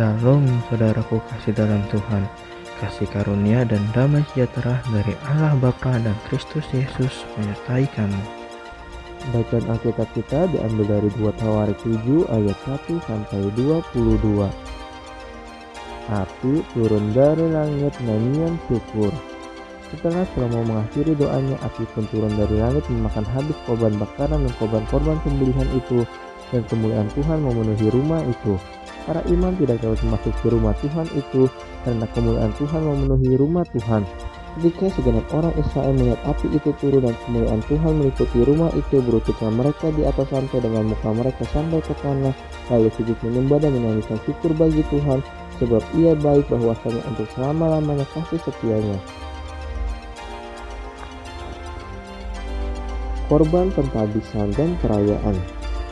Shalom saudaraku kasih dalam Tuhan, kasih karunia dan damai sejahtera dari Allah Bapa dan Kristus Yesus menyertai kamu. Bacaan Alkitab kita diambil dari 2 Tawarik 7 ayat 1 sampai 22. Api turun dari langit, nyanyian syukur. Setelah Salomo mengakhiri doanya, api pun turun dari langit memakan habis korban bakaran dan korban-korban sembelihan itu, dan kemuliaan Tuhan memenuhi rumah itu. Para imam tidak dapat masuk ke rumah Tuhan itu karena kemuliaan Tuhan memenuhi rumah Tuhan. Ketika segenap orang Israel melihat api itu turun dan kemuliaan Tuhan meliputi rumah itu, berlututlah mereka di atas lantai dengan muka mereka sampai ke tanah, lalu sujud menyembah dan menyanyikan syukur bagi Tuhan, sebab Ia baik, bahwasanya untuk selama-lamanya kasih setianya. Korban pentabisan dan perayaan.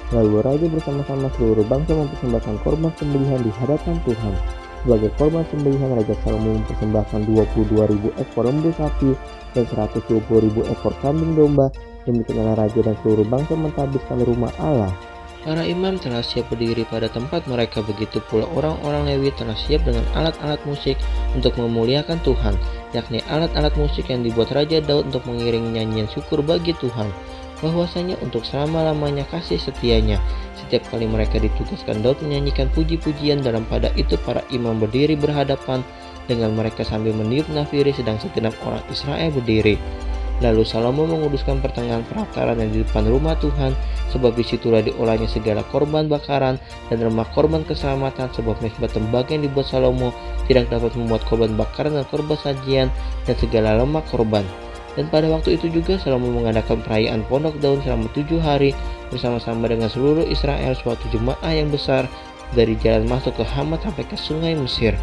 Lalu raja bersama-sama seluruh bangsa mempersembahkan korban sembelihan di hadapan Tuhan. Sebagai korban sembelihan, Raja Salomo mempersembahkan 22.000 ekor lembu sapi dan 120.000 ekor kambing domba. Demikianlah raja dan seluruh bangsa mentabiskan rumah Allah. Para imam telah siap berdiri pada tempat mereka, begitu pula orang-orang Lewi telah siap dengan alat-alat musik untuk memuliakan Tuhan, yakni alat-alat musik yang dibuat Raja Daud untuk mengiringi nyanyian syukur bagi Tuhan, bahwasanya untuk selama-lamanya kasih setianya. Setiap kali mereka ditugaskan Daud menyanyikan puji-pujian, dalam pada itu para imam berdiri berhadapan dengan mereka sambil meniup nafiri, sedang segenap orang Israel berdiri. Lalu Salomo menguduskan pertengahan perataran yang di depan rumah Tuhan, sebab disitulah diolahnya segala korban bakaran dan remah korban keselamatan, sebab mezbah tembaga yang dibuat Salomo tidak dapat membuat korban bakaran dan korban sajian dan segala lemak korban. Dan pada waktu itu juga Salomo mengadakan perayaan Pondok Daun selama 7 hari bersama-sama dengan seluruh Israel, suatu jemaah yang besar dari jalan masuk ke Hamat sampai ke sungai Mesir.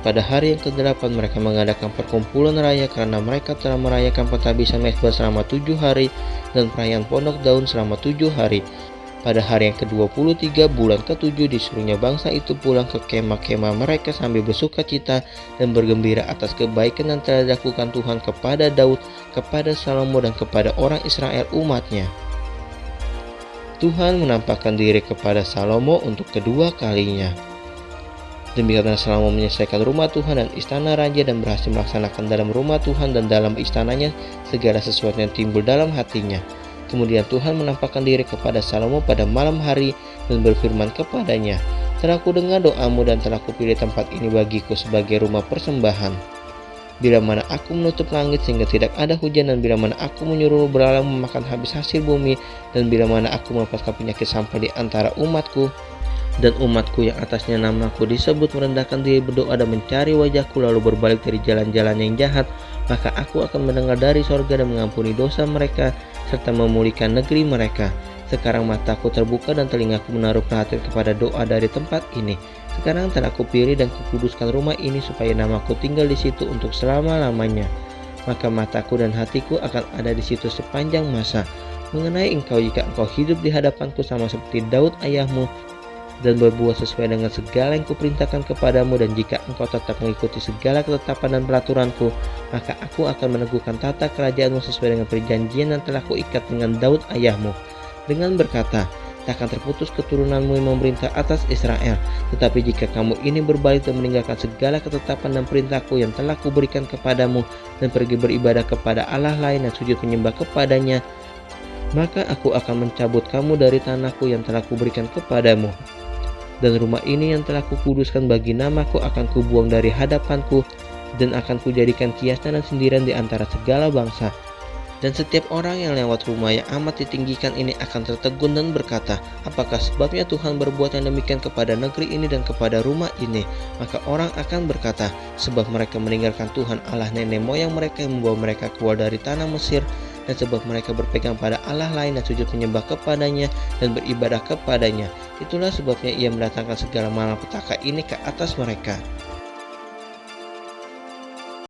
Pada hari yang ke-8 mereka mengadakan perkumpulan raya karena mereka telah merayakan pentabisan mezbah selama 7 hari dan perayaan Pondok Daun selama 7 hari. Pada hari yang ke-23 bulan ke-7 disuruhnya bangsa itu pulang ke kemah-kemah mereka sambil bersuka cita dan bergembira atas kebaikan yang telah dilakukan Tuhan kepada Daud, kepada Salomo dan kepada orang Israel umatnya. Tuhan menampakkan diri kepada Salomo untuk kedua kalinya. Demikianlah Salomo menyelesaikan rumah Tuhan dan istana raja, dan berhasil melaksanakan dalam rumah Tuhan dan dalam istananya segala sesuatu yang timbul dalam hatinya. Kemudian Tuhan menampakkan diri kepada Salomo pada malam hari dan berfirman kepadanya, "Telah kudengar doamu dan telah kupilih tempat ini bagiku sebagai rumah persembahan. Bila mana aku menutup langit sehingga tidak ada hujan, dan bila mana aku menyuruh belalang memakan habis hasil bumi, dan bila mana aku melepaskan penyakit sampai di antara umatku, dan umatku yang atasnya namaku disebut merendahkan diri, berdoa dan mencari wajahku, lalu berbalik dari jalan-jalan yang jahat, maka aku akan mendengar dari sorga dan mengampuni dosa mereka serta memulihkan negeri mereka. Sekarang mataku terbuka dan telingaku menaruh perhatian kepada doa dari tempat ini. Sekarang telah kupilih dan kukuduskan rumah ini supaya namaku tinggal di situ untuk selama-lamanya. Maka mataku dan hatiku akan ada di situ sepanjang masa. Mengenai engkau, jika engkau hidup di hadapanku sama seperti Daud ayahmu, dan berbuat sesuai dengan segala yang kuperintahkan kepadamu, dan jika engkau tetap mengikuti segala ketetapan dan peraturanku, maka aku akan meneguhkan tata kerajaanmu sesuai dengan perjanjian yang telah kuikat dengan Daud ayahmu, dengan berkata, takkan terputus keturunanmu yang memerintah atas Israel. Tetapi jika kamu ini berbalik dan meninggalkan segala ketetapan dan perintahku yang telah kuberikan kepadamu, dan pergi beribadah kepada Allah lain dan sujud menyembah kepadanya, maka aku akan mencabut kamu dari tanahku yang telah kuberikan kepadamu. Dan rumah ini yang telah kukuduskan bagi namaku akan kubuang dari hadapanku, dan akan kujadikan kiasan dan sindiran di antara segala bangsa. Dan setiap orang yang lewat rumah yang amat ditinggikan ini akan tertegun dan berkata, apakah sebabnya Tuhan berbuat yang demikian kepada negeri ini dan kepada rumah ini? Maka orang akan berkata, sebab mereka meninggalkan Tuhan Allah nenek moyang mereka yang membawa mereka keluar dari tanah Mesir, dan sebab mereka berpegang pada Allah lain dan sujud menyembah kepadanya dan beribadah kepadanya. Itulah sebabnya Ia mendatangkan segala malapetaka ini ke atas mereka.